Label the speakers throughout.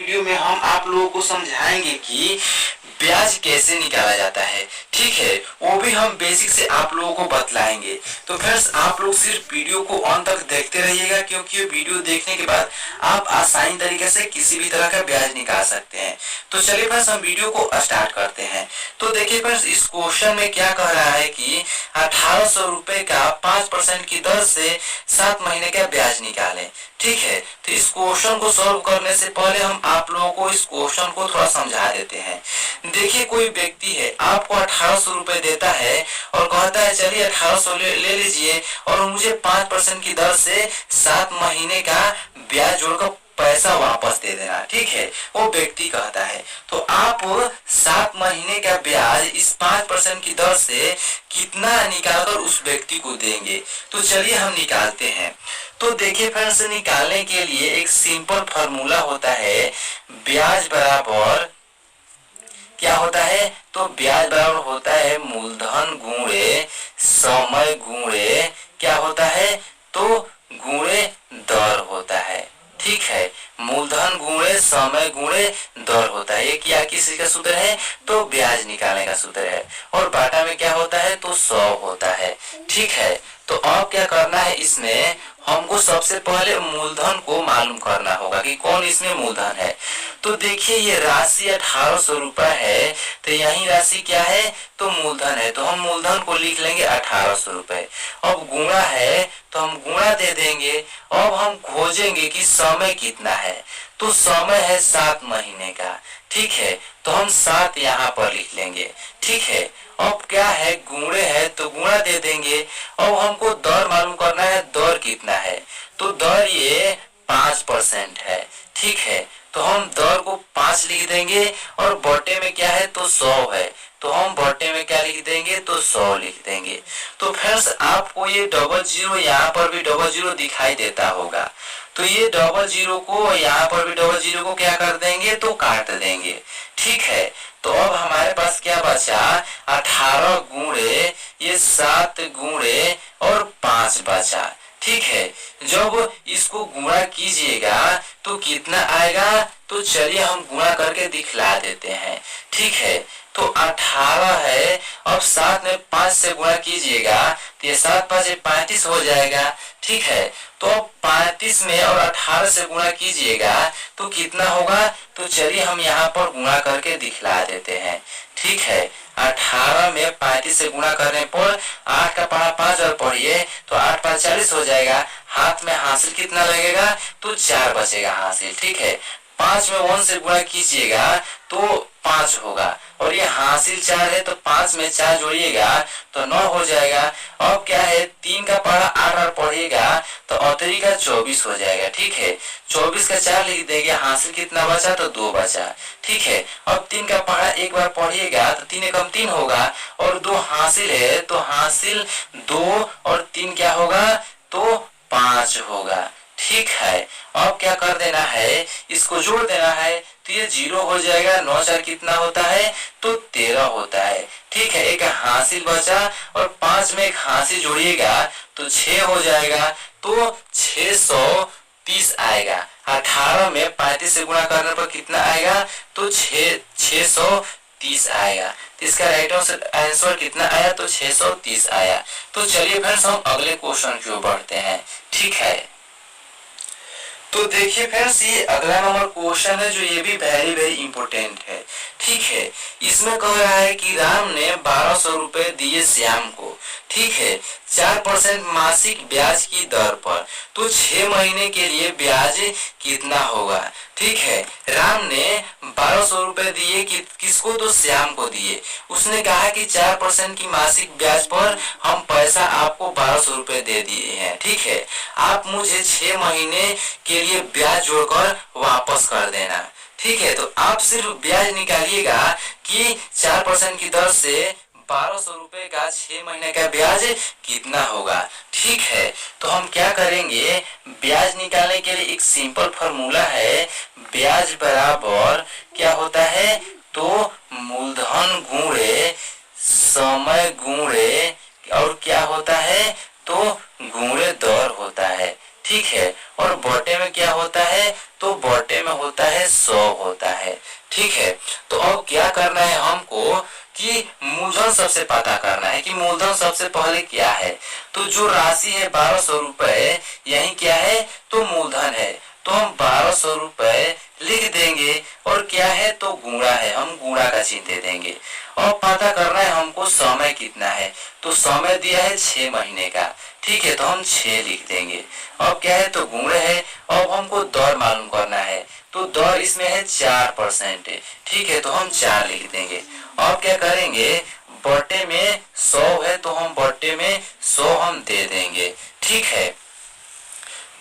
Speaker 1: Video में हम आप लोगों को समझाएंगे कि ब्याज कैसे निकाला जाता है। ठीक है, वो भी हम बेसिक से आप लोगों को बतलाएंगे। तो फ्रेंड्स आप लोग सिर्फ वीडियो को अंत तक देखते रहिएगा, क्योंकि वीडियो देखने के बाद आप आसानी तरीके से किसी भी तरह का ब्याज निकाल सकते हैं। तो चलिए फ्रेंड्स हम वीडियो को स्टार्ट करते हैं। तो देखिए फ्रेंड्स, इस क्वेश्चन में क्या कह रहा है कि 1800 रुपए का 5% की दर से 7 महीने का ब्याज निकालें। ठीक है, तो इस क्वेश्चन को सॉल्व करने से पहले हम आप लोगों को इस क्वेश्चन को थोड़ा समझा देते हैं। देखिए, कोई व्यक्ति है आपको 1800 रुपए देता है और कहता है चलिए 1800 ले लीजिए और मुझे 5% की दर से 7 महीने का ब्याज जोड़कर पैसा वापस दे देना। ठीक है, वो व्यक्ति कहता है। तो आप 7 महीने का ब्याज इस 5% की दर से कितना निकालकर उस व्यक्ति को देंगे। तो चलिए हम निकालते हैं। तो देखिए फ्रेंड्स, निकालने के लिए एक सिंपल फॉर्मूला होता है। ब्याज बराबर क्या होता है, तो ब्याज बराबर होता है मूलधन गुणे समय गुणे क्या होता है, तो गुणे दर होता है। ठीक है, मूलधन गुणे समय गुणे दर होता है। ये क्या किसी का सूत्र है, तो ब्याज निकालने का सूत्र है। और बाटा में क्या होता है, तो 100 होता है। ठीक है, तो अब क्या करना है, इसमें हमको सबसे पहले मूलधन को मालूम करना होगा कि कौन इसमें मूलधन है। तो देखिए, ये राशि 1800 रुपए है, तो यही राशि क्या है, तो मूलधन है। तो हम मूलधन को लिख लेंगे 1800 रुपए। अब गुणा है तो हम गुणा दे देंगे। अब हम खोजेंगे कि समय कितना है, तो समय है 7 महीने का। ठीक है, तो हम 7 यहाँ पर लिख लेंगे। ठीक है, अब क्या है, गुणे है तो गुणा दे देंगे। अब हमको दर मालूम करना है, दर कितना है, तो दर ये 5% है। ठीक है, तो हम दर को 5 लिख देंगे और बटे में क्या है, तो 100 है, तो हम बटे में क्या लिख देंगे, तो 100 लिख देंगे। तो फ्रेंड्स आपको ये डबल जीरो, यहाँ पर भी डबल जीरो दिखाई देता होगा, तो ये डबल जीरो को, यहाँ पर भी डबल जीरो को क्या कर देंगे, तो काट देंगे। ठीक है, तो अब हमारे पास क्या बचा, 18 गुणे ये 7 गुणे और 5 बचा। ठीक है, जब इसको गुणा कीजिएगा तो कितना आएगा, तो चलिए हम गुणा करके दिखला देते हैं। ठीक है, तो 18 है, अब 7 में 5 से गुणा कीजिएगा तो ये 7 5 35 हो जाएगा। ठीक है, तो अब 35 में और 18 से गुणा कीजिएगा तो कितना होगा, तो चलिए हम यहाँ पर गुणा करके दिखला देते हैं। ठीक है, 18 में 35 से गुणा करने पर 8 का पढ़ा 5 और पढ़िए तो 8 5 40 हो जाएगा। हाथ में हासिल कितना लगेगा, तो 4 बचेगा हासिल। ठीक है, 5 में 1 से गुणा कीजिएगा तो 5 होगा और ये हासिल 4 है, तो 5 में 4 जोड़िएगा तो 9 हो जाएगा। अब क्या है, 3 का पढ़ा 8 और पढ़िएगा तो अतरी का 24 हो जाएगा। ठीक है, 24 का 4 लिख देंगे, हासिल कितना बचा, तो 2 बचा। ठीक है, अब 3 का पढ़ा एक बार पढ़िएगा तो 3 एकम 3 होगा और 2 हासिल है, तो हासिल 2 और 3 क्या होगा, तो 5 होगा। ठीक है, अब क्या कर देना है, इसको जोड़ देना है, तो ये 0 हो जाएगा। 9 4 कितना होता है, तो 13 होता है। ठीक है, एक हासिल बचा और 5 में एक हासिल जोड़िएगा तो 6 हो जाएगा, तो 630 आएगा। 18 में 35 से गुणा करने पर कितना आएगा, तो 630 आएगा। तो इसका राइट आंसर कितना आया, तो 630 आया। तो चलिए फ्रेंड्स हम अगले क्वेश्चन की ओर बढ़ते हैं। ठीक है, तो देखिए फ्रेंड्स, ये अगला नंबर क्वेश्चन है जो ये भी वेरी इंपोर्टेंट है। ठीक है, इसमें कह रहा है कि राम ने 1200 रुपए दिए श्याम को। ठीक है, 4% मासिक ब्याज की दर पर, तो 6 महीने के लिए ब्याज कितना होगा। ठीक है, राम ने 1200 रुपए दिए किसको, तो श्याम को दिए। उसने कहा कि 4% की मासिक ब्याज पर हम पैसा आपको 1200 रुपए दे दिए हैं। ठीक है, आप मुझे 6 महीने के लिए ब्याज जोड़कर वापस कर देना। ठीक है, तो आप सिर्फ ब्याज निकालिएगा कि 4% की दर से 1200 रुपए का 6 महीने का ब्याज कितना होगा। ठीक है, तो हम क्या करेंगे, ब्याज निकालने के लिए एक सिंपल फॉर्मूला है। ब्याज बराबर क्या होता है, तो मूलधन गुणे समय गुणे और क्या होता है, तो गुणे दर होता है। ठीक है, और बटे में क्या होता है, तो बटे में होता है 100 होता है। ठीक है, तो अब क्या करना है हमको कि मूलधन सबसे पता करना है कि मूलधन सबसे पहले क्या है। तो जो राशि है 1200 रुपए, यही क्या है, तो मूलधन है। तो हम 1200 रुपए लिख देंगे और क्या है, तो गुणा है, हम गुणा का चिन्ह दे देंगे। और पता करना है हमको समय कितना है, तो समय दिया है 6 महीने का। ठीक है, तो हम 6 लिख देंगे। अब क्या है, तो गुणे है। अब हमको दर मालूम करना है, तो दर इसमें है 4%। ठीक है, तो हम 4 लिख देंगे। अब क्या करेंगे, बटे में 100 है तो हम बटे में 100 हम दे देंगे। ठीक है,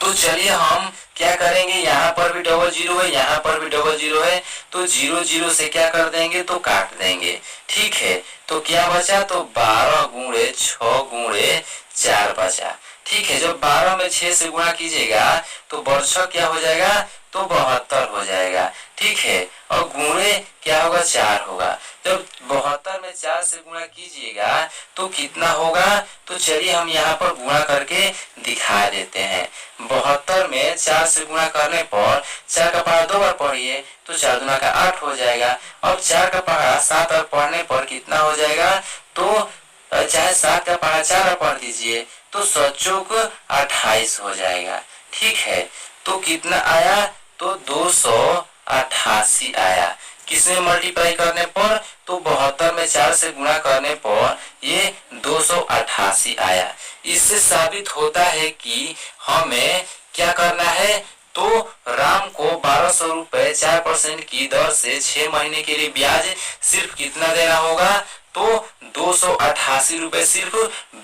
Speaker 1: तो चलिए हम क्या करेंगे, यहाँ पर भी डबल जीरो है, यहाँ पर भी डबल जीरो है, तो जीरो जीरो से क्या कर देंगे, तो काट देंगे। ठीक है, तो क्या बचा, तो 12 गुणे 6 गुणे 4 बचा। ठीक है, जब 12 में 6 से गुणा कीजिएगा तो बर्छक क्या हो जाएगा, तो 72 हो जाएगा। ठीक है, और गुणे क्या होगा, 4 होगा। जब 72 में 4 से गुणा कीजिएगा तो कितना होगा, तो चलिए हम यहाँ पर गुणा करके दिखा देते हैं। 72 में 4 से गुणा करने पर 4 का पहाड़ा 2 बार पढ़िए तो 4 दूना का 8 हो जाएगा। अब 4 का पहाड़ा 7 बार पढ़ने पर कितना हो जाएगा, तो चाहे 7 का पहाड़ा 4 बार पढ़ दीजिए तो 7 चौक 28 हो जाएगा। ठीक है, तो कितना आया, तो 288 आया। किसमें मल्टीप्लाई करने पर, तो 72 में 4 से गुणा करने पर ये 288 आया। इससे साबित होता है कि हमें क्या करना है, तो राम को 1200 रुपए 4% की दर से 6 महीने के लिए ब्याज सिर्फ कितना देना होगा, तो 288 रुपए सिर्फ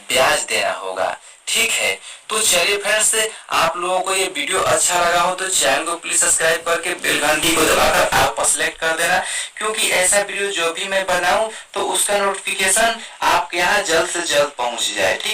Speaker 1: ब्याज देना होगा। ठीक है, तो चलिए फ्रेंड्स, आप लोगों को ये वीडियो अच्छा लगा हो तो चैनल को प्लीज सब्सक्राइब करके बेल घंटी को दबाकर आप सेलेक्ट कर देना, क्योंकि ऐसा वीडियो जो भी मैं बनाऊं तो उसका नोटिफिकेशन आपके यहाँ जल्द से जल्द पहुंच जाए। ठीक।